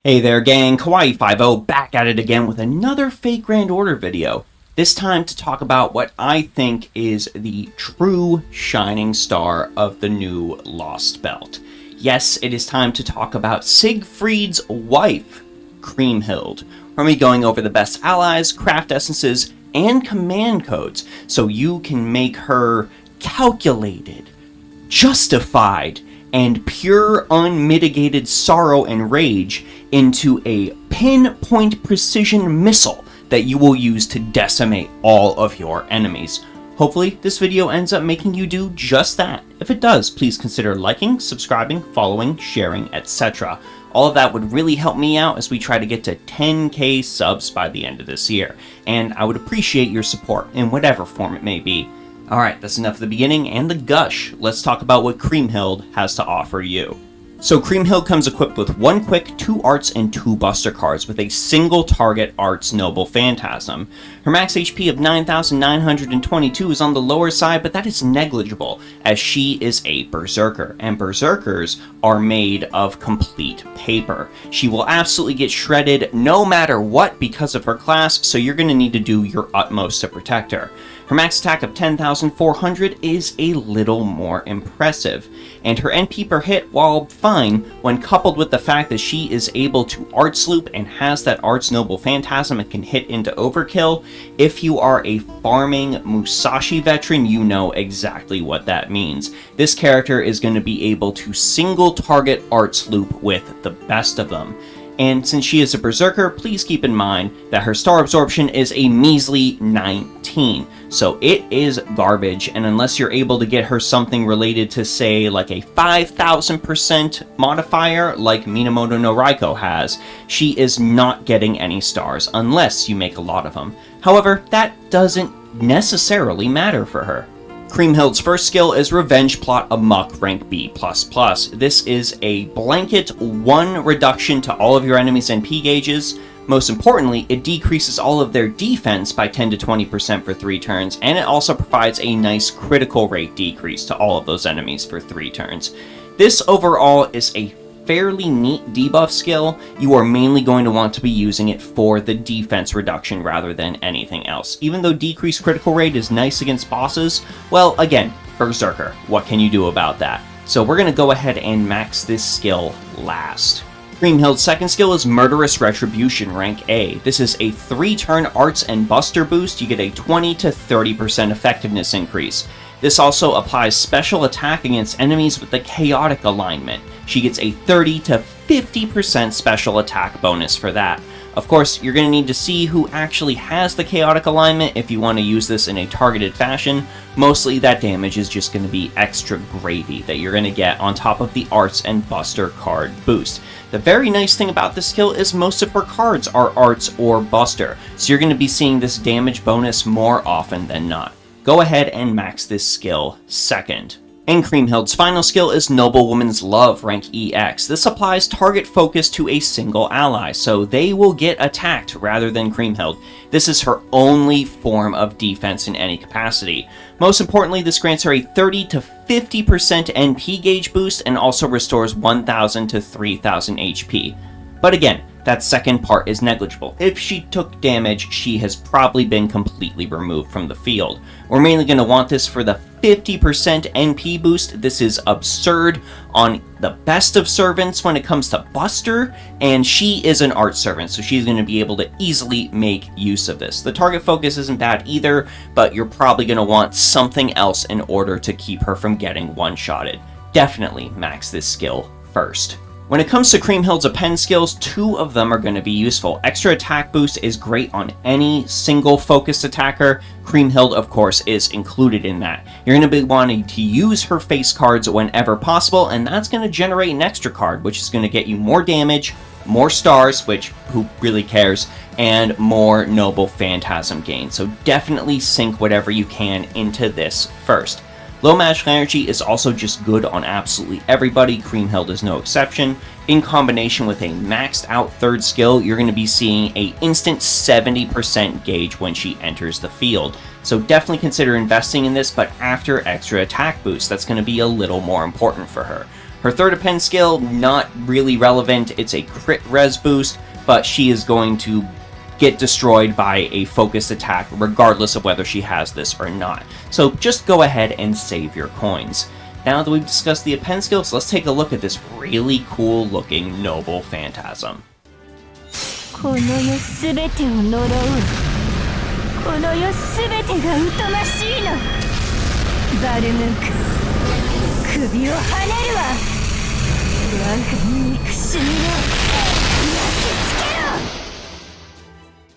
Hey there gang, Kawaii50 back at it again with another Fate Grand Order video. This time to talk about what I think is the true shining star of the new Lost Belt. Yes, it is time to talk about Siegfried's wife, Kriemhild. We're going to be going over the best allies, craft essences, and command codes so you can make her calculated, justified, and pure unmitigated sorrow and rage into a pinpoint precision missile that you will use to decimate all of your enemies. Hopefully this video ends up making you do just that. If it does, please consider liking, subscribing, following, sharing, etc. All of that would really help me out as we try to get to 10k subs by the end of this year, and I would appreciate your support in whatever form it may be. Alright, that's enough of the beginning and the gush. Let's talk about what Kriemhild has to offer you. So Kriemhild comes equipped with 1 quick, 2 arts, and 2 buster cards with a single target arts noble Phantasm. Her max HP of 9,922 is on the lower side, but that is negligible as she is a berserker, and berserkers are made of complete paper. She will absolutely get shredded no matter what because of her class, so you're going to need to do your utmost to protect her. Her max attack of 10,400 is a little more impressive, and her NP per hit, while fine, when coupled with the fact that she is able to Arts Loop and has that Arts Noble Phantasm and can hit into Overkill, if you are a farming Musashi veteran, you know exactly what that means. This character is going to be able to single target Arts Loop with the best of them. And since she is a berserker, please keep in mind that her star absorption is a measly 19. So it is garbage, and unless you're able to get her something related to, say, like a 5,000% modifier like Minamoto no Raiko has, she is not getting any stars unless you make a lot of them. However, that doesn't necessarily matter for her. Kriemhild's first skill is Revenge Plot Amok rank B++. This is a blanket 1 reduction to all of your enemies' NP gauges. Most importantly, it decreases all of their defense by 10 to 20% for 3 turns, and it also provides a nice critical rate decrease to all of those enemies for 3 turns. This overall is a fairly neat debuff skill. You are mainly going to want to be using it for the defense reduction rather than anything else. Even though decreased critical rate is nice against bosses, well, again, Berserker, what can you do about that? So we're going to go ahead and max this skill last. Kriemhild's second skill is Murderous Retribution rank A. This is a 3-turn arts and buster boost. You get a 20 to 30% effectiveness increase. This also applies special attack against enemies with the chaotic alignment. She gets a 30 to 50% special attack bonus for that. Of course, you're going to need to see who actually has the chaotic alignment if you want to use this in a targeted fashion. Mostly that damage is just going to be extra gravy that you're going to get on top of the arts and buster card boost. The very nice thing about this skill is most of her cards are arts or buster, so you're going to be seeing this damage bonus more often than not. Go ahead and max this skill second. And Kriemhild's final skill is Noblewoman's Love rank EX. This applies target focus to a single ally, so they will get attacked rather than Kriemhild. This is her only form of defense in any capacity. Most importantly, this grants her a 30 to 50% NP gauge boost and also restores 1,000 to 3,000 HP. But again, that second part is negligible. If she took damage, she has probably been completely removed from the field. We're mainly going to want this for the 50% NP boost. This is absurd on the best of servants when it comes to Buster, and she is an art servant, so she's going to be able to easily make use of this. The target focus isn't bad either, but you're probably going to want something else in order to keep her from getting one-shotted. Definitely max this skill first. When it comes to Kriemhild's Append Skills, 2 of them are going to be useful. Extra attack boost is great on any single focused attacker. Kriemhild, of course, is included in that. You're going to be wanting to use her face cards whenever possible, and that's going to generate an extra card, which is going to get you more damage, more stars, which who really cares, and more Noble Phantasm gain. So definitely sink whatever you can into this first. Low magical energy is also just good on absolutely everybody. Kriemhild is no exception. In combination with a maxed out third skill, you're going to be seeing a instant 70% gauge when she enters the field. So definitely consider investing in this, but after extra attack boost, that's going to be a little more important for her. Her third Append skill, not really relevant. It's a crit res boost, but she is going to get destroyed by a focused attack regardless of whether she has this or not. So just go ahead and save your coins. Now that we've discussed the Append skills, let's take a look at this really cool looking Noble Phantasm. この世すべてを呪う。この世すべてが疎ましいの。バルムンク、首をはねるわ。我が憎しみを焼き付けろ。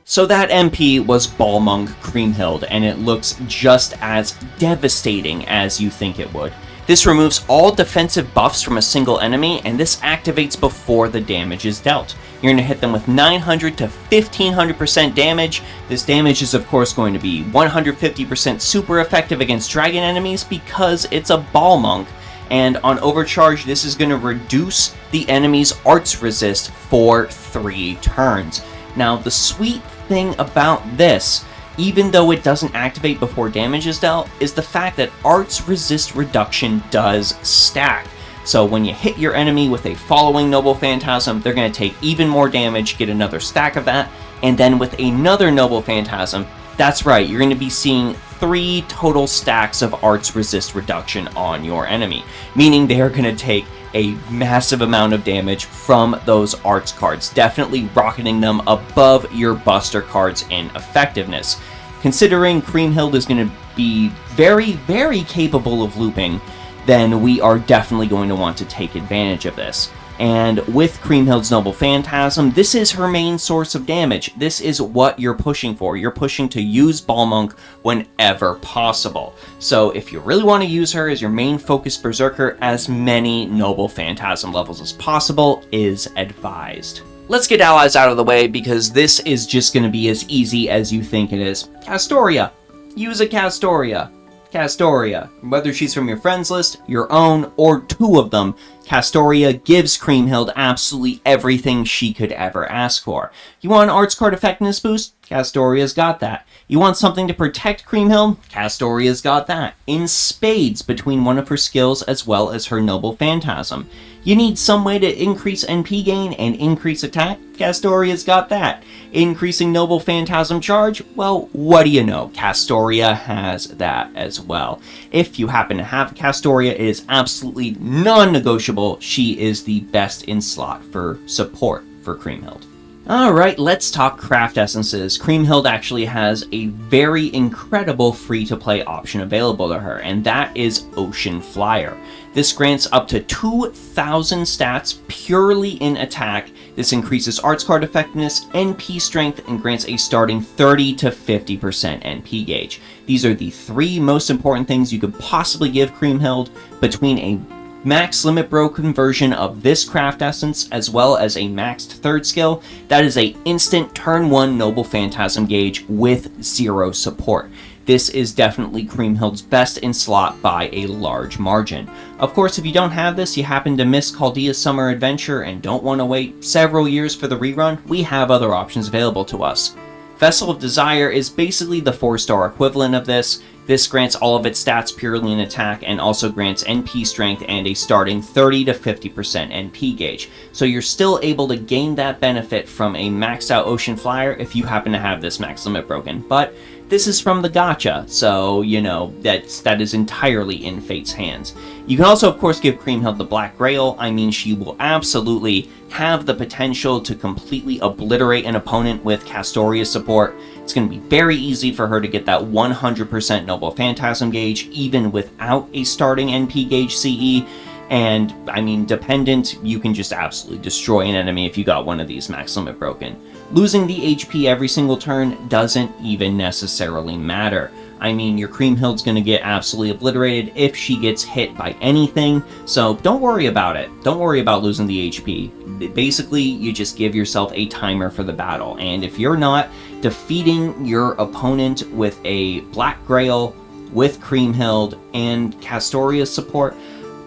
So that MP was Balmung Kriemhild, and it looks just as devastating as you think it would. This removes all defensive buffs from a single enemy, and this activates before the damage is dealt. You're going to hit them with 900 to 1500% damage. This damage is of course going to be 150% super effective against dragon enemies because it's a Balmung. And on overcharge, this is going to reduce the enemy's arts resist for 3 turns. Now, the sweet thing about this, even though it doesn't activate before damage is dealt, is the fact that arts resist reduction does stack. So when you hit your enemy with a following Noble Phantasm, they're going to take even more damage, get another stack of that, and then with another Noble Phantasm, that's right, you're going to be seeing 3 total stacks of arts resist reduction on your enemy, meaning they are going to take a massive amount of damage from those arts cards, definitely rocketing them above your buster cards in effectiveness. Considering Kriemhild is going to be very, very capable of looping, then we are definitely going to want to take advantage of this. And with Kriemhild's Noble Phantasm, this is her main source of damage. This is what you're pushing for. You're pushing to use Balmung whenever possible. So if you really want to use her as your main focus berserker, as many Noble Phantasm levels as possible is advised. Let's get allies out of the way because this is just going to be as easy as you think it is. Castoria. Use a Castoria. Castoria. Whether she's from your friends list, your own, or 2 of them, Castoria gives Kriemhild absolutely everything she could ever ask for. You want an arts card effectiveness boost? Castoria's got that. You want something to protect Kriemhild? Castoria's got that. In spades between one of her skills as well as her Noble Phantasm. You need some way to increase NP gain and increase attack? Castoria's got that. Increasing Noble Phantasm charge? Well, what do you know? Castoria has that as well. If you happen to have Castoria, it is absolutely non-negotiable. She is the best in slot for support for Kriemhild. Alright, let's talk craft essences. Kriemhild actually has a very incredible free-to-play option available to her, and that is Ocean Flyer. This grants up to 2,000 stats purely in attack. This increases arts card effectiveness, NP strength, and grants a starting 30 to 50% NP gauge. These are the 3 most important things you could possibly give Kriemhild between a max limit broken version of this craft essence as well as a maxed 3rd skill. That is a instant turn 1 Noble Phantasm gauge with 0 support. This is definitely Kriemhild's best in slot by a large margin. Of course, if you don't have this, you happen to miss Chaldea's Summer Adventure and don't want to wait several years for the rerun, we have other options available to us. Vessel of Desire is basically the 4-star equivalent of this. This grants all of its stats purely in attack and also grants NP strength and a starting 30 to 50% NP gauge. So you're still able to gain that benefit from a maxed out Ocean Flyer if you happen to have this max limit broken. But this is from the gacha, so, you know, that is entirely in Fate's hands. You can also, of course, give Kriemhild the Black Grail. I mean, she will absolutely have the potential to completely obliterate an opponent with Castoria's support. It's going to be very easy for her to get that 100% Noble Phantasm gauge, even without a starting NP gauge CE. And, I mean, dependent, you can just absolutely destroy an enemy if you got one of these max limit broken. Losing the HP every single turn doesn't even necessarily matter. I mean, your Kriemhild's going to get absolutely obliterated if she gets hit by anything, so don't worry about it. Don't worry about losing the HP. Basically, you just give yourself a timer for the battle, and if you're not defeating your opponent with a Black Grail, with Kriemhild, and Castoria's support,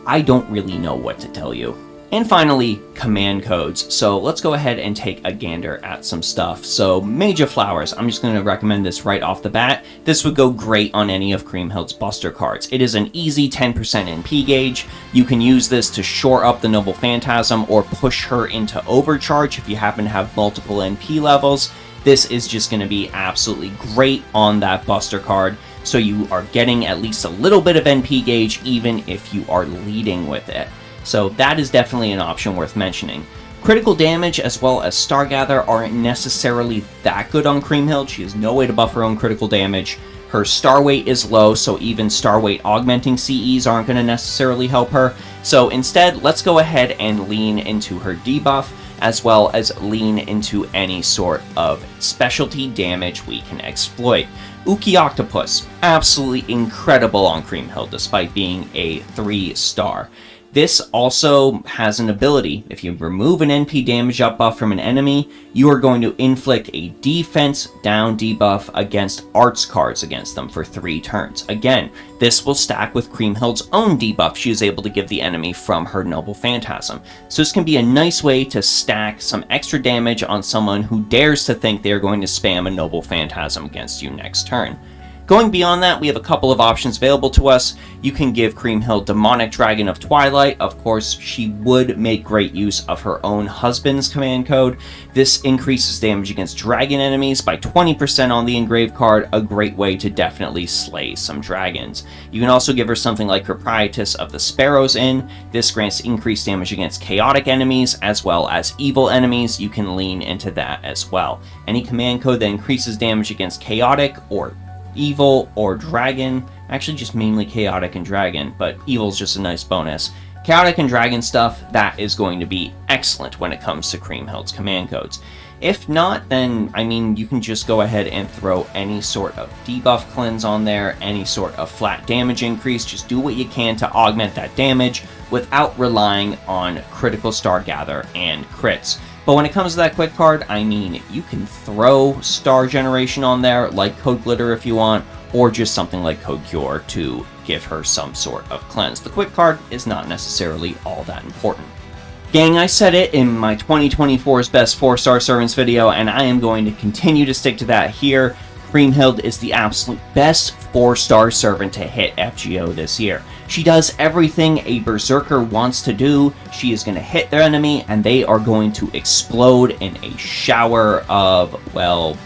I don't really know what to tell you. And finally, command codes. So let's go ahead and take a gander at some stuff. So Mage of Flowers, I'm just going to recommend this right off the bat. This would go great on any of Kriemhild's Buster cards. It is an easy 10% NP gauge. You can use this to shore up the Noble Phantasm or push her into overcharge if you happen to have multiple NP levels. This is just going to be absolutely great on that Buster card. So you are getting at least a little bit of NP gauge even if you are leading with it. So that is definitely an option worth mentioning. Critical damage as well as Stargather aren't necessarily that good on Kriemhild. She has no way to buff her own critical damage. Her star weight is low, so even star weight augmenting CEs aren't going to necessarily help her. So instead, let's go ahead and lean into her debuff, as well as lean into any sort of specialty damage we can exploit. Uki Octopus, absolutely incredible on Kriemhild despite being a 3-star. This also has an ability. If you remove an NP damage up buff from an enemy, you are going to inflict a defense down debuff against arts cards against them for 3 turns. Again, this will stack with Kriemhild's own debuff she is able to give the enemy from her Noble Phantasm. So this can be a nice way to stack some extra damage on someone who dares to think they are going to spam a Noble Phantasm against you next turn. Going beyond that, we have a couple of options available to us. You can give Kriemhild Demonic Dragon of Twilight. Of course, she would make great use of her own husband's command code. This increases damage against dragon enemies by 20% on the engraved card, a great way to definitely slay some dragons. You can also give her something like Proprietress of the Sparrows Inn. This grants increased damage against chaotic enemies as well as evil enemies. You can lean into that as well. Any command code that increases damage against chaotic or evil or dragon, actually just mainly chaotic and dragon, but evil's just a nice bonus. Chaotic and dragon stuff, that is going to be excellent when it comes to Kriemhild's command codes. If not, then, I mean, you can just go ahead and throw any sort of debuff cleanse on there, any sort of flat damage increase. Just do what you can to augment that damage without relying on critical star gather and crits. But when it comes to that quick card, I mean, you can throw Star Generation on there, like Code Glitter if you want, or just something like Code Cure to give her some sort of cleanse. The quick card is not necessarily all that important. Gang, I said it in my 2024's Best 4-Star Servants video, and I am going to continue to stick to that here. Kriemhild is the absolute best 4-star servant to hit FGO this year. She does everything a Berserker wants to do. She is going to hit their enemy, and they are going to explode in a shower of, well,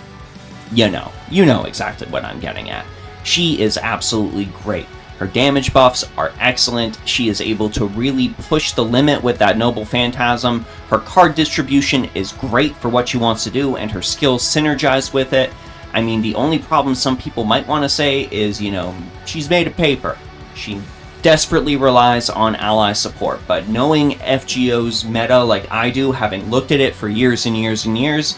you know exactly what I'm getting at. She is absolutely great. Her damage buffs are excellent. She is able to really push the limit with that Noble Phantasm. Her card distribution is great for what she wants to do, and her skills synergize with it. I mean, the only problem some people might want to say is, she's made of paper. She desperately relies on ally support, but knowing FGO's meta like I do, having looked at it for years and years and years,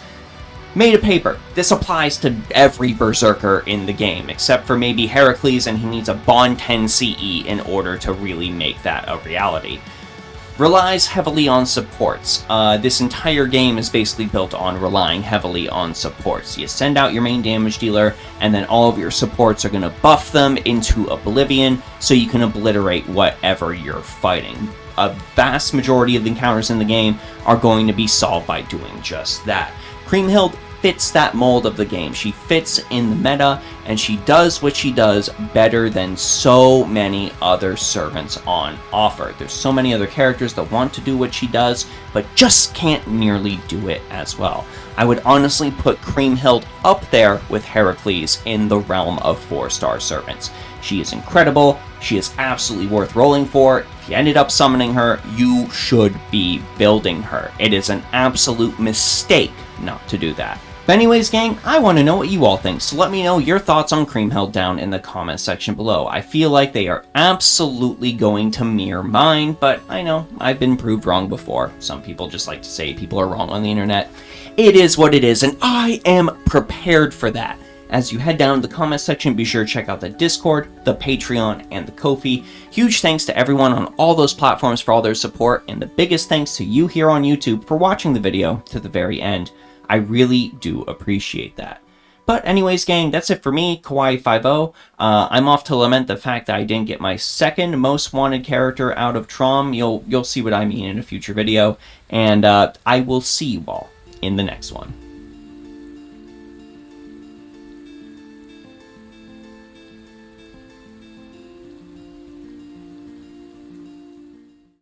made of paper. This applies to every Berserker in the game, except for maybe Heracles, and he needs a Bond 10 CE in order to really make that a reality. Relies heavily on supports. This entire game is basically built on relying heavily on supports. You send out your main damage dealer, and then all of your supports are going to buff them into oblivion, so you can obliterate whatever you're fighting. A vast majority of the encounters in the game are going to be solved by doing just that. Kriemhild fits that mold of the game. She fits in the meta, and she does what she does better than so many other servants on offer. There's so many other characters that want to do what she does, but just can't nearly do it as well. I would honestly put Kriemhild up there with Heracles in the realm of 4-star servants. She is incredible. She is absolutely worth rolling for. If you ended up summoning her, you should be building her. It is an absolute mistake not to do that. But anyways, gang, I want to know what you all think, so let me know your thoughts on Kriemhild down in the comment section below. I feel like they are absolutely going to mirror mine, but I know I've been proved wrong before. Some people just like to say people are wrong on the internet. It is what it is, and I am prepared for that. As you head down to the comment section, be sure to check out the Discord, the Patreon, and the Ko-fi. Huge thanks to everyone on all those platforms for all their support, and the biggest thanks to you here on YouTube for watching the video to the very end. I really do appreciate that. But anyways, gang, that's it for me, Kawaii 50. I'm off to lament the fact that I didn't get my second most wanted character out of Trom. You'll see what I mean in a future video, and I will see you all in the next one.